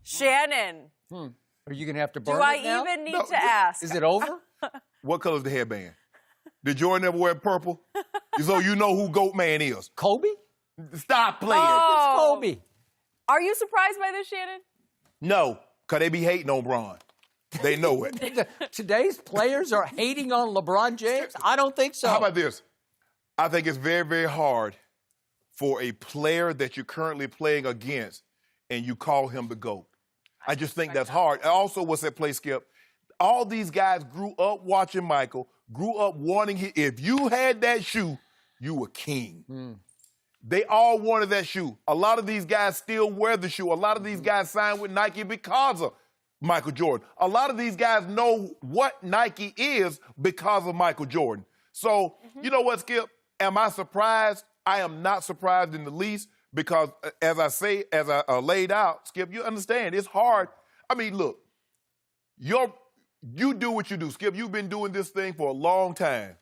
Shannon, Are you going to have to burn do I it now? even need to ask? Is it over? What color's the headband? Did Jordan ever wear purple? So you know who GOAT man is. Kobe? Stop playing. Oh. It's Kobe. Are you surprised by this, Shannon? No, because they be hating on Bron. They know it. Today's players are hating on LeBron James? I don't think so. How about this? I think it's very, very hard for a player that you're currently playing against and you call him the GOAT. I just think that's hard. Also, what's that play, Skip? All these guys grew up watching Michael, grew up wanting him. If you had that shoe, you were king. They all wanted that shoe. A lot of these guys still wear the shoe. A lot of these guys signed with Nike because of Michael Jordan. A lot of these guys know what Nike is because of Michael Jordan. So, you know what, Skip? Am I surprised? I am not surprised in the least because, as I laid out, Skip, you understand, it's hard. I mean, look, you do what you do. Skip, you've been doing this thing for a long time.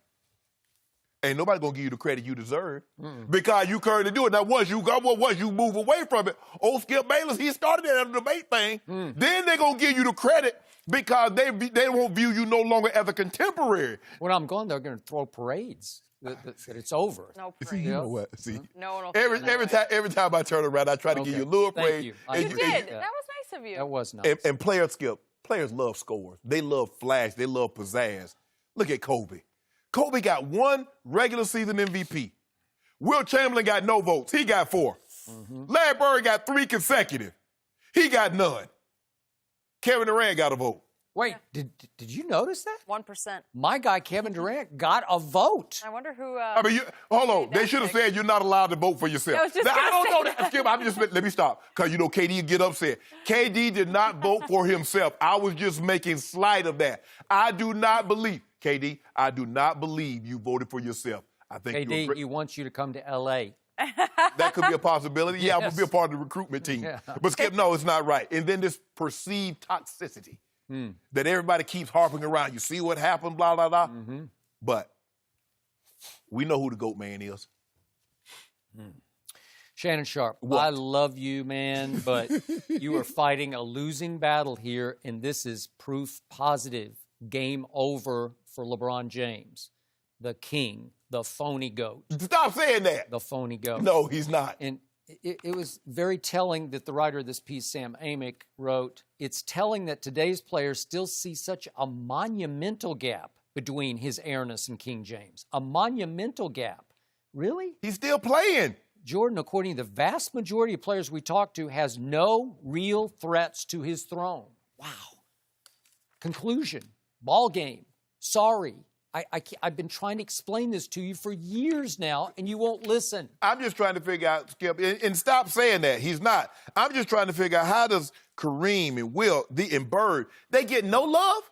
Ain't nobody gonna give you the credit you deserve because you currently do it. Now, once you move away from it, old Skip Bayless, he started that debate thing. Then they're gonna give you the credit because they won't view you no longer as a contemporary. When I'm gone, they're going to throw parades that it's over. No See, praise. you know what? See, No one will every time I turn around, I try to give you a little praise. Thank you. You And did. That was nice of you. That was nice. And players, Skip, players love scores. They love flash. They love pizzazz. Look at Kobe. Kobe got 1 regular season MVP. Wilt Chamberlain got no votes. He got 4. Larry Bird got 3 consecutive. He got none. Kevin Durant got a vote. Wait, did you notice that? 1%. My guy, Kevin Durant, got a vote. I wonder who. I mean, hold on. They should have said you're not allowed to vote for yourself. I was just Now, I gonna don't say know that. Skip, I'm just let me stop because you know KD get upset. KD did not vote for himself. I was just making slight of that. I do not believe KD. I do not believe you voted for yourself. I think KD, he wants you to come to L.A. that could be a possibility. Yeah, I'm Yes. gonna be a part of the recruitment team. Yeah. But Skip, no, it's not right. And then this perceived toxicity that everybody keeps harping around. You see what happened, blah, blah, blah. But we know who the GOAT man is. Shannon Sharp, I love you, man, but you are fighting a losing battle here, and this is proof positive. Game over for LeBron James, the king, the phony GOAT. Stop saying that. The phony GOAT. No, he's not. And it was very telling that the writer of this piece, Sam Amick, wrote, it's telling that today's players still see such a monumental gap between his airness and King James. A monumental gap. Really? He's still playing. Jordan, according to the vast majority of players we talked to, has no real threats to his throne. Wow. Conclusion. Ball game. Sorry. I've been trying to explain this to you for years now, and you won't listen. I'm just trying to figure out, Skip, and stop saying that. He's not. I'm just trying to figure out how does Kareem and Wilt and Bird, they get no love?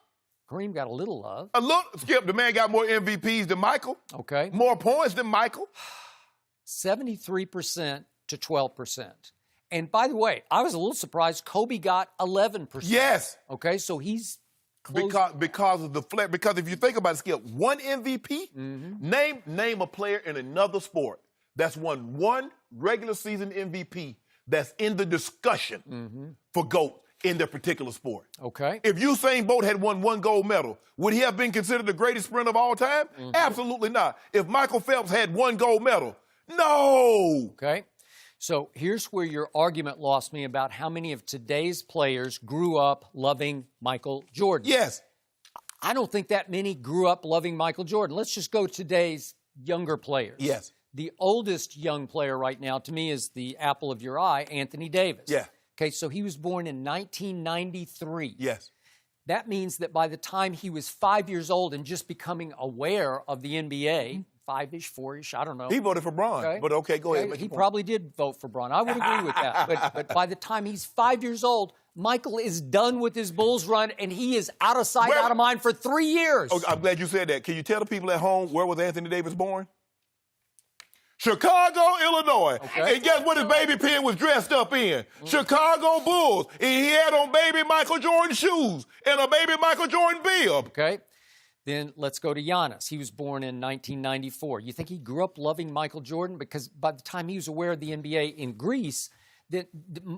Kareem got a little love. Skip, the man got more MVPs than Michael. Okay. More points than Michael. 73% to 12%. And by the way, I was a little surprised Kobe got 11%. Yes. Okay, so he's close. Because of the flair. Because if you think about it, Skip, 1 MVP, name a player in another sport that's won 1 regular season MVP that's in the discussion for GOAT in their particular sport. Okay. If Usain Bolt had won 1 gold medal, would he have been considered the greatest sprinter of all time? Absolutely not. If Michael Phelps had 1 gold medal, no. Okay. So here's where your argument lost me about how many of today's players grew up loving Michael Jordan. Yes. I don't think that many grew up loving Michael Jordan. Let's just go today's younger players. Yes. The oldest young player right now to me is the apple of your eye, Anthony Davis. Yeah. Okay, so he was born in 1993. Yes. That means that by the time he was 5 years old and just becoming aware of the NBA, 5-ish, 4-ish, I don't know. He voted for Bron, but okay, go ahead. Make He your point. probably did vote for Bron. I would agree with that. But by the time he's 5 years old, Michael is done with his Bulls run, and he is out of sight, out of mind for 3 years. Oh, I'm glad you said that. Can you tell the people at home where was Anthony Davis born? Chicago, Illinois. Okay. And guess what his baby pen was dressed up in? Chicago Bulls. And he had on baby Michael Jordan shoes and a baby Michael Jordan bib. Okay. Then let's go to Giannis. He was born in 1994. You think he grew up loving Michael Jordan? Because by the time he was aware of the NBA in Greece,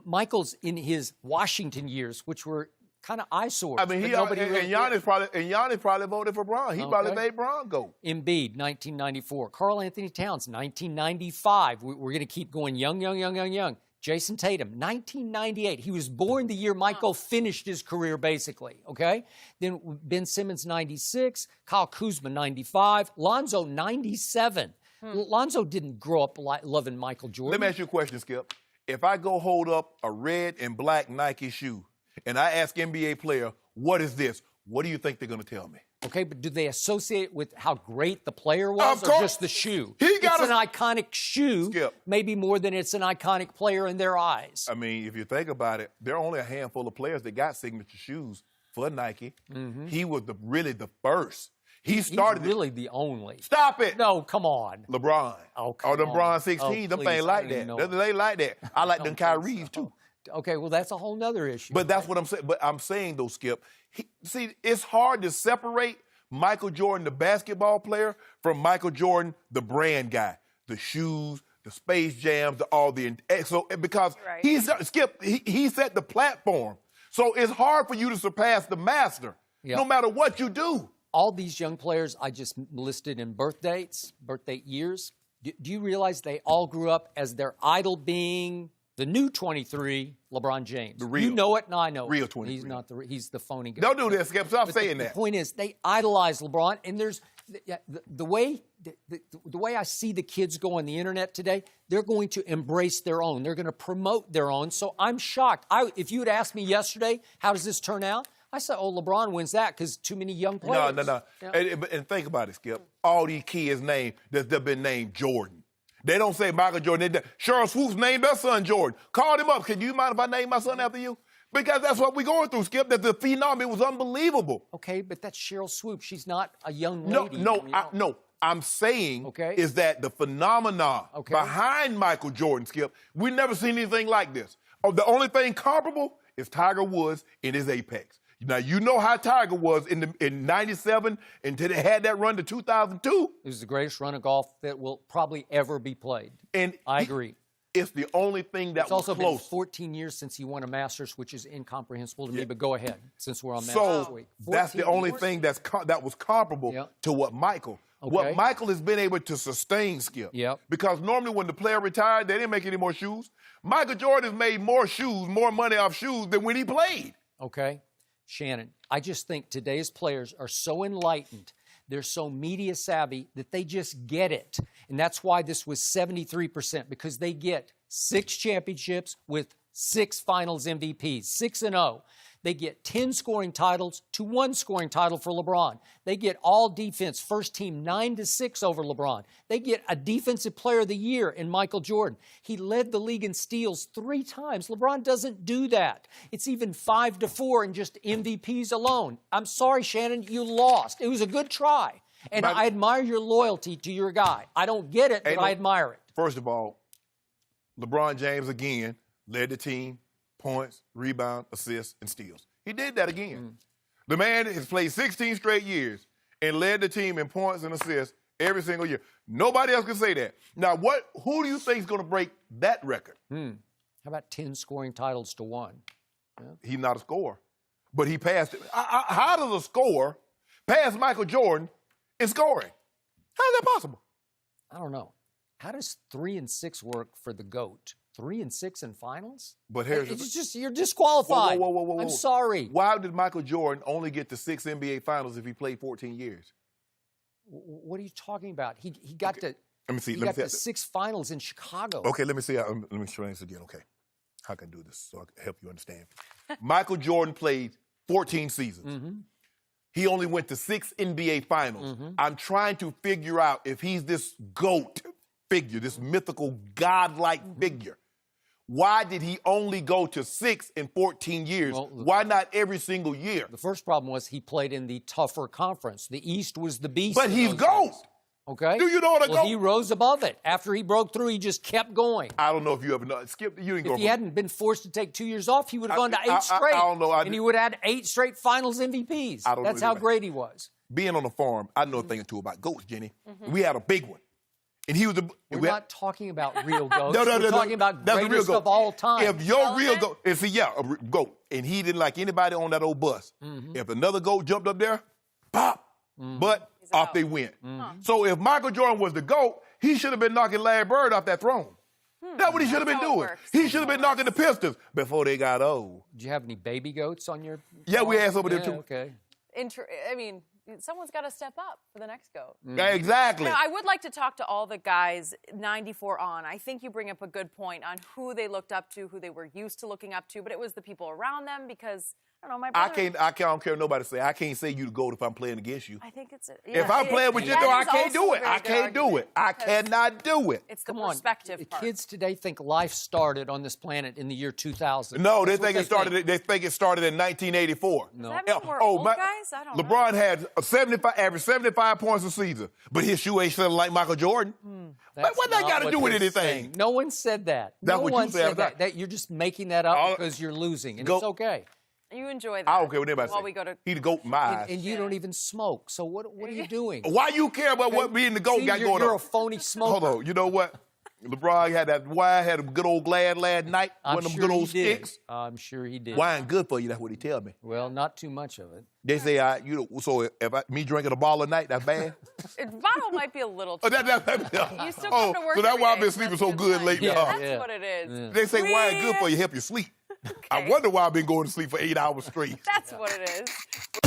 Michael's in his Washington years, which were kind of eyesores. I mean, but he nobody and really Giannis probably voted for Bron. He probably Okay. made Bron go. Embiid, 1994. Karl Anthony Towns, 1995. We're going to keep going young. Jason Tatum, 1998. He was born the year Michael finished his career, basically, okay? Then Ben Simmons, 96. Kyle Kuzma, 95. Lonzo, 97. Lonzo didn't grow up loving Michael Jordan. Let me ask you a question, Skip. If I go hold up a red and black Nike shoe and I ask NBA player, what is this? What do you think they're going to tell me? Okay, but do they associate it with how great the player was Of or course. just the shoe? He got it's an iconic shoe, Skip. maybe more than it's an iconic player in their eyes. I mean, if you think about it, there are only a handful of players that got signature shoes for Nike. He was really the first. He started He's really the only. Stop it. No, come on. LeBron. Oh, come them on. Bron 16, Oh, them please, ain't I like don't even that. know. They like that. I like them don't think Kyries, too. Okay, well, that's a whole nother issue. But that's what I'm saying. But I'm saying, though, Skip, see, it's hard to separate Michael Jordan, the basketball player, from Michael Jordan, the brand guy. The shoes, the Space Jams, because Right. Skip, he set the platform. So it's hard for you to surpass the master, Yep. no matter what you do. All these young players I just listed in birth date years, do you realize they all grew up as their idol being the new 23, LeBron James? The real. You know it, and I know Real it. 23. He's not he's the phony guy. Don't do this, Skip. Stop But saying the that. point is, they idolize LeBron, and there's the way I see the kids go on the internet today. They're going to embrace their own. They're going to promote their own. So I'm shocked. If you had asked me yesterday, how does this turn out? I said, oh, LeBron wins that because too many young players. No. Yeah. And think about it, Skip. All these kids they've been named Jordan. They don't say Michael Jordan. Cheryl Swoops named her son Jordan. Called him up. Can you mind if I name my son after you? Because that's what we're going through, Skip. That the phenom, it was unbelievable. Okay, but that's Cheryl Swoop. She's not a young No, lady. no. I'm saying Okay. is that the phenomena behind Michael Jordan, Skip, we never seen anything like this. Oh, the only thing comparable is Tiger Woods in his apex. Now, you know how Tiger was in 97 until they had that run to 2002. It was the greatest run of golf that will probably ever be played. And I agree. It's the only thing that It's was also close. been 14 years since he won a Masters, which is incomprehensible to me, but go ahead, since we're on Masters So week. that's the 14 only years? thing that was comparable Yep. to what Michael. Okay. What Michael has been able to sustain, Skip. Yep. Because normally when the player retired, they didn't make any more shoes. Michael Jordan has made more shoes, more money off shoes than when he played. Okay. Shannon, I just think today's players are so enlightened, they're so media savvy that they just get it. And that's why this was 73%, because they get 6 championships with 6 finals MVPs, 6-0. They get 10 scoring titles to 1 scoring title for LeBron. They get all defense, first team 9-6 over LeBron. They get a defensive player of the year in Michael Jordan. He led the league in steals 3 times. LeBron doesn't do that. It's even 5-4 in just MVPs alone. I'm sorry, Shannon, you lost. It was a good try. And I admire your loyalty to your guy. I don't get it, but I admire it. First of all, LeBron James again led the team, points, rebound, assists, and steals. He did that again. The man has played 16 straight years and led the team in points and assists every single year. Nobody else can say that. Now, who do you think is going to break that record? How about 10 scoring titles to 1? He's not a scorer, but he passed it. How does a scorer pass Michael Jordan in scoring? How is that possible? I don't know. How does 3-6 work for the GOAT? 3-6 in finals? But here's It's just, you're disqualified. Whoa. I'm sorry. Why did Michael Jordan only get to 6 NBA finals if he played 14 years? What are you talking about? He got to. Let me see. He got to 6 finals in Chicago. Okay, let me see. Let me explain this again. Okay, how can I do this so I can help you understand? Michael Jordan played 14 seasons. He only went to 6 NBA finals. I'm trying to figure out if he's this GOAT figure, this mythical godlike figure. Why did he only go to 6 in 14 years? Well, Why not every single year? The first problem was he played in the tougher conference. The East was the beast. But in he's those GOAT. days. Okay. Do you know what a Well, GOAT? he rose above it. After he broke through, he just kept going. I don't know if you ever know. Skip, you didn't go If he from- hadn't been forced to take 2 years off, he would have gone to 8 I straight. don't know. And he would have had 8 straight finals MVPs. I don't know That's how either. great he was. Being on the farm, I know a thing or two about goats, Jenny. We had a big one. And he was the. We're not talking about real goats. No, We're talking about that's the real greatest goat. of all time. If your real Relevant? goat, and see, yeah, goat, and he didn't like anybody on that old bus. If another goat jumped up there, pop, but off out. they went. So if Michael Jordan was the goat, he should have been knocking Larry Bird off that throne. That's what he should have been That's how it doing. works. He should have been knocking the Pistons before they got old. Do you have any baby goats on your? Yeah, we farm? had some of them Yeah, too. Okay. I mean, someone's got to step up for the next goat. Yeah, exactly. Now, I would like to talk to all the guys 94 on. I think you bring up a good point on who they looked up to, who they were used to looking up to, but it was the people around them because, I don't know, my brother... I don't care what nobody say. I can't say you the GOAT if I'm playing against you. I think it's... If I'm playing with you, that though, I is can't also do a it. very I good can't do it. argument I because cannot do it. It's the Come on. perspective The part. kids today think life started on this planet in the year 2000. No, they That's what think it started. They think it started in 1984. No. Does that mean we're old guys? I don't know. LeBron had average 75 points a season, but his shoe ain't selling like Michael Jordan. That's what that not got to what do with they're anything? saying. No one said that. That's no what you one said. said that. That. You're just making that up All- because you're losing, and Go- it's okay. You enjoy that. I don't care what anybody While say. we go to... He the GOAT in my eyes. And you don't even smoke. So what are you doing? Why you care about what me and the GOAT See, got you're, going you're on? a phony smoker. Hold on. You know what? LeBron had that wine, had a good old glad last night. I'm One of them sure good old he did. sticks. I'm sure he did. Wine good for you. That's what he tell me. Well, not too much of it. They say so if me drinking a ball a night, that's bad. Bottle might be a little... Oh, too much. that, You still come to work so that's every why I've day, been so sleeping that's so a good good sign. lately. Yeah, huh? That's yeah. what it is. They say wine good for you, help you sleep. I wonder why I've been going to sleep for 8 hours straight. That's what it is.